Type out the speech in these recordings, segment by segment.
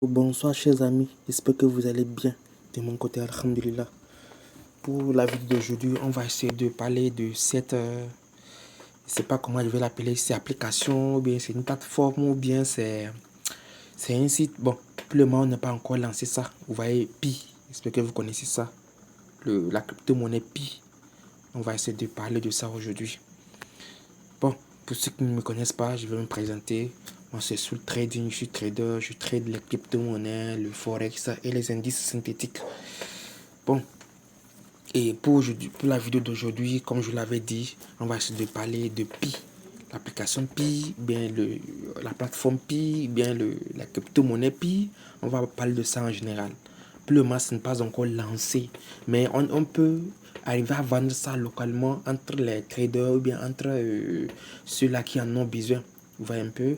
Bonsoir chers amis, j'espère que vous allez bien. De mon côté, alhamdulillah. Pour la vidéo d'aujourd'hui, on va essayer de parler de cette, je sais pas comment je vais l'appeler, c'est application, ou bien c'est une plateforme, ou bien c'est un site. Bon, pour le moment, on n'a pas encore lancé ça. Vous voyez, Pi, j'espère que vous connaissez ça. La crypto-monnaie Pi. On va essayer de parler de ça aujourd'hui. Bon, pour ceux qui ne me connaissent pas, je vais me présenter. Moi, c'est Soul Trading, je suis trader, je trade les crypto-monnaies, le forex et les indices synthétiques. Bon, et pour la vidéo d'aujourd'hui, comme je l'avais dit, on va essayer de parler de Pi. L'application Pi, bien la plateforme Pi, bien la crypto-monnaie Pi. On va parler de ça en général. Pour le moment, ce n'est pas encore lancé, mais on peut arriver à vendre ça localement entre les traders ou bien entre ceux-là qui en ont besoin. Vous voyez un peu.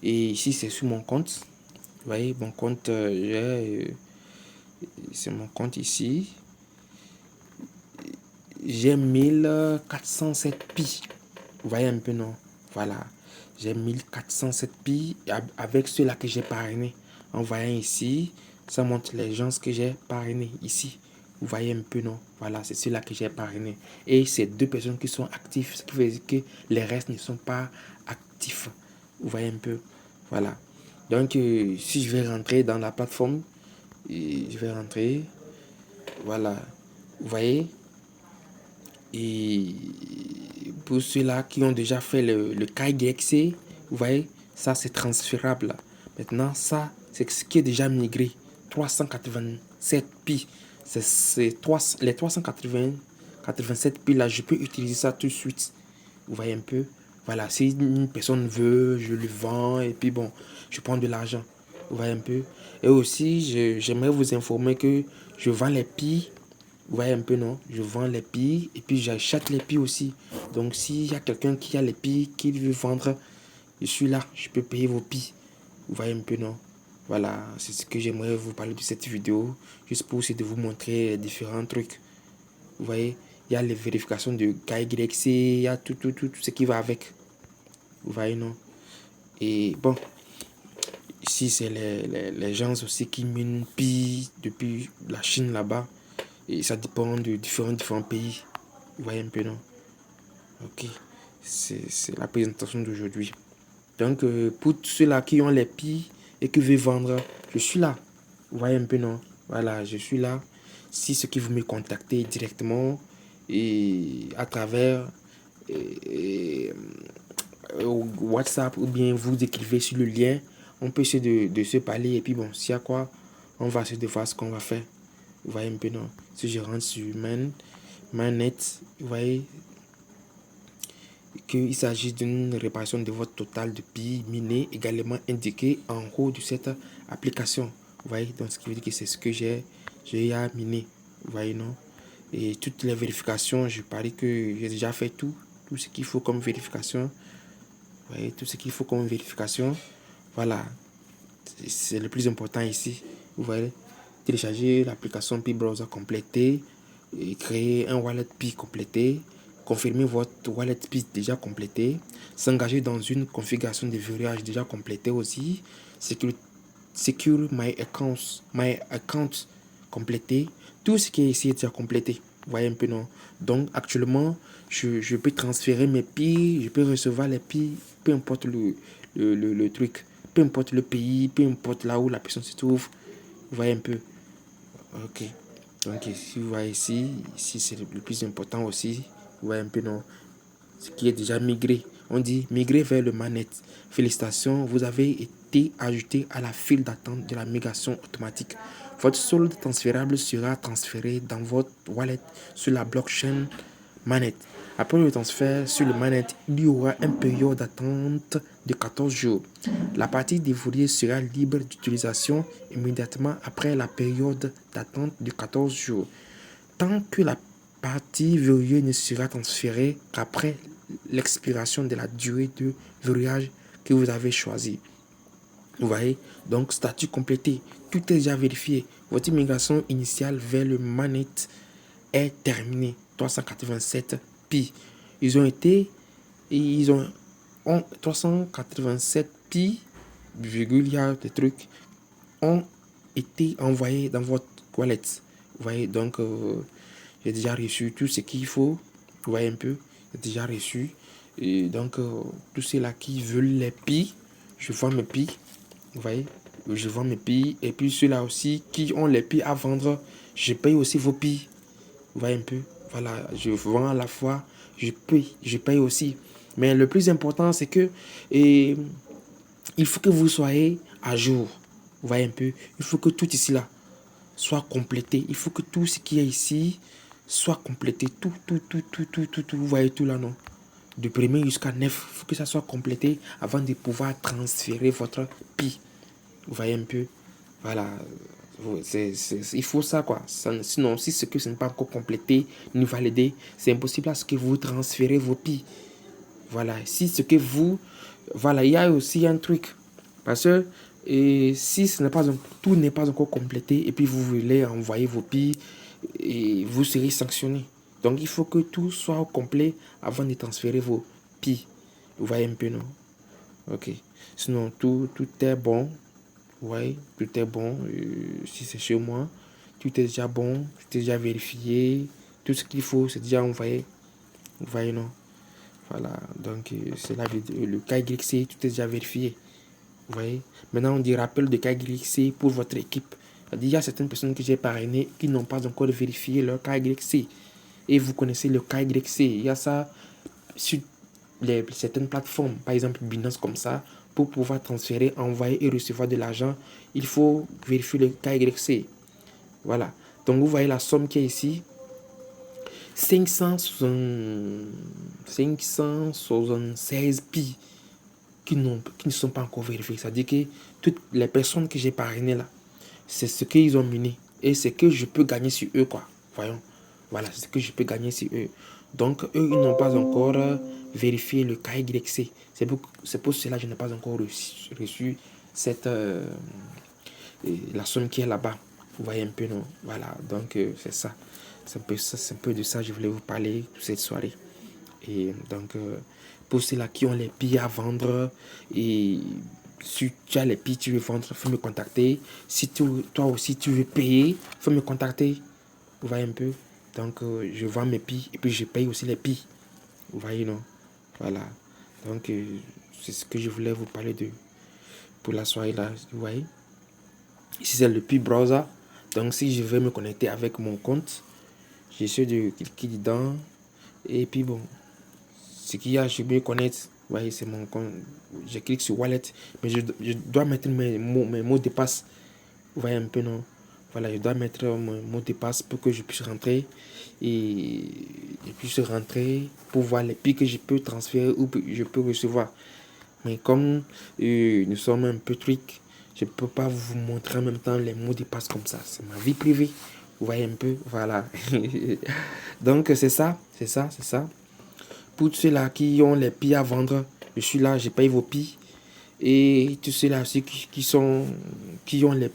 Et ici, c'est sur mon compte. Vous voyez, mon compte, c'est mon compte ici. J'ai 1407 pi. Vous voyez un peu, non? Voilà. J'ai 1407 pi avec ceux-là que j'ai parrainé. En voyant ici, ça montre les gens que j'ai parrainé ici. Vous voyez un peu, non? Voilà, c'est ceux-là que j'ai parrainé. Et c'est deux personnes qui sont actives, ce qui veut dire que les restes ne sont pas actifs. Vous voyez un peu? Voilà. Donc, si je vais rentrer dans la plateforme, je vais rentrer. Voilà. Vous voyez? Et pour ceux-là qui ont déjà fait le KYC, vous voyez, ça c'est transférable. Maintenant, ça, c'est ce qui est déjà migré. 387 pi. Les 387 pi là, je peux utiliser ça tout de suite. Vous voyez un peu. Voilà, si une personne veut, je lui vends et puis bon, je prends de l'argent. Vous voyez un peu. Et aussi, j'aimerais vous informer que je vends les pi. Vous voyez un peu, non? Je vends les pi et puis j'achète les pi aussi. Donc, s'il y a quelqu'un qui a les pi, qui veut vendre, je suis là, je peux payer vos pi. Vous voyez un peu, non? Voilà, c'est ce que j'aimerais vous parler de cette vidéo. Juste pour essayer de vous montrer différents trucs. Vous voyez, il y a les vérifications de KYC, il y a tout ce qui va avec. Vous voyez, non? Et bon, ici, c'est les gens aussi qui minent pi depuis la Chine là-bas. Et ça dépend de différents pays. Vous voyez un peu, non? Ok. C'est la présentation d'aujourd'hui. Donc, pour ceux-là qui ont les pi et qui veulent vendre, je suis là. Vous voyez un peu, non? Voilà, je suis là. Si ce qui vous me contactez directement et à travers WhatsApp ou bien vous écrivez sur le lien, on peut essayer de se parler et puis bon, s'il y a quoi, on va essayer de voir ce qu'on va faire. Vous voyez un peu, non? Si je rentre sur Mainnet, vous voyez qu'il s'agit d'une réparation de votre total de pi miné également indiqué en haut de cette application. Vous voyez, donc ce qui veut dire que c'est ce que j'ai à miner. Vous voyez, non? Et toutes les vérifications, je parie que j'ai déjà fait tout ce qu'il faut comme vérification. Vous voyez, tout ce qu'il faut comme vérification. Voilà, c'est le plus important ici. Vous voyez, télécharger l'application Pi Browser complétée, et créer un wallet Pi complété, confirmer votre wallet Pi déjà complété, s'engager dans une configuration de verrouillage déjà complétée aussi, secure my account complété, tout ce qui est ici est déjà complété. Vous voyez un peu, non? Donc actuellement, je peux transférer mes Pi, je peux recevoir les Pi, peu importe le truc, peu importe le pays, peu importe là où la personne se trouve. Vous voyez un peu. Ok. Donc si vous voyez ici c'est le plus important aussi. Vous voyez un peu, non? Ce qui est déjà migré. On dit migrer vers le manette. Félicitations, vous avez été ajouté à la file d'attente de la migration automatique. Votre solde transférable sera transféré dans votre wallet sur la blockchain manette. Après le transfert sur le manette, il y aura une période d'attente de 14 jours. La partie déverrouillée sera libre d'utilisation immédiatement après la période d'attente de 14 jours. Tant que la partie verrouillée ne sera transférée qu'après l'expiration de la durée de verrouillage que vous avez choisi. Vous voyez, donc statut complété, tout est déjà vérifié. Votre migration initiale vers le manette est terminée. 387 pi. Ils ont 387 pi, virgule, il y a des trucs, ont été envoyés dans votre wallet. Vous voyez, donc j'ai déjà reçu tout ce qu'il faut. Vous voyez un peu, j'ai déjà reçu. Et donc, tous ceux-là qui veulent les pilles, je vends mes pilles. Vous voyez, je vends mes pilles. Et puis ceux-là aussi qui ont les pilles à vendre, je paye aussi vos pilles. Vous voyez un peu, voilà, je vends à la fois, je paye aussi. Mais le plus important, c'est que il faut que vous soyez à jour. Vous voyez un peu, il faut que tout ici là soit complété. Il faut que tout ce qui est ici soit complété. Tout. Vous voyez tout là, non? De premier jusqu'à 9, il faut que ça soit complété avant de pouvoir transférer votre pi. Vous voyez un peu? Voilà. Il faut ça, quoi. Sinon, si ce que ce n'est pas encore complété ni validé, c'est impossible à ce que vous transférez vos pi. Voilà. Si ce que vous... Voilà, il y a aussi un truc. Parce que si ce n'est pas tout n'est pas encore complété et puis vous voulez envoyer vos pi, et vous serez sanctionné. Donc, il faut que tout soit au complet avant de transférer vos pi. Vous voyez un peu, non? Ok. Sinon, tout est bon. Ouais, tout est bon. Si c'est chez moi, tout est déjà bon. Tout est déjà vérifié. Tout ce qu'il faut, c'est déjà envoyé. Vous voyez, non? Voilà. Donc, c'est la vidéo. Le KYC, tout est déjà vérifié. Vous voyez? Maintenant, on dit rappel de KYC pour votre équipe. Il y a certaines personnes que j'ai parrainées qui n'ont pas encore vérifié leur KYC. Et vous connaissez le KYC. Il y a ça sur certaines plateformes. Par exemple, Binance comme ça. Pour pouvoir transférer, envoyer et recevoir de l'argent, il faut vérifier le KYC. Voilà. Donc, vous voyez la somme qui est ici. 576 pi qui ne sont pas encore vérifiés. C'est-à-dire que toutes les personnes que j'ai parrainées là, c'est ce qu'ils ont miné. Et c'est que je peux gagner sur eux, quoi. Voyons. Voilà, c'est ce que je peux gagner sur eux. Donc, eux, ils n'ont pas encore vérifié le KYC. C'est pour cela que je n'ai pas encore reçu cette, la somme qui est là-bas. Vous voyez un peu, non? Voilà, donc c'est ça. C'est un peu de ça que je voulais vous parler cette soirée. Et donc, pour ceux-là qui ont les billets à vendre, et si tu as les billets, tu veux vendre, il faut me contacter. Si toi aussi tu veux payer, il faut me contacter. Vous voyez un peu? Donc, je vends mes billets et puis je paye aussi les billets. Vous voyez, non? Voilà. Donc, c'est ce que je voulais vous parler de pour la soirée là. Vous voyez? Ici, c'est le Pi Browser. Donc, si je veux me connecter avec mon compte, j'essaie de cliquer dedans. Et puis, bon, ce qu'il y a, je me connecte. Vous voyez, c'est mon compte. Je clique sur Wallet. Mais je dois mettre mes mots de passe. Vous voyez un peu, non? Voilà, je dois mettre mon mot de passe pour que je puisse rentrer. Et puisse rentrer pour voir les pics que je peux transférer ou je peux recevoir. Mais comme nous sommes un peu trucs, je ne peux pas vous montrer en même temps les mots de passe comme ça. C'est ma vie privée. Vous voyez un peu, voilà. Donc c'est ça. Pour ceux-là qui ont les pieds à vendre, je suis là, je paye vos pieds. Et tous ceux-là aussi qui ont les,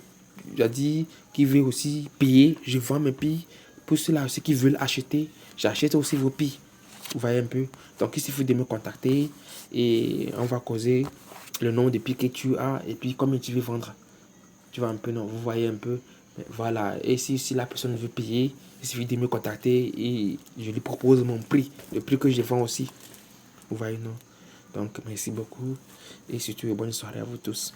j'ai dit, qui veulent aussi payer, je vends mes pieds. Pour ceux-là aussi qui veulent acheter, j'achète aussi vos pieds. Vous voyez un peu. Donc il suffit de me contacter et on va causer le nombre de pieds que tu as et puis combien tu veux vendre. Tu vois un peu, non? Vous voyez un peu. Voilà. Et si la personne veut payer, il suffit de me contacter et je lui propose mon prix, le prix que je vends aussi. Vous voyez, non? Donc, merci beaucoup et surtout, bonne soirée à vous tous.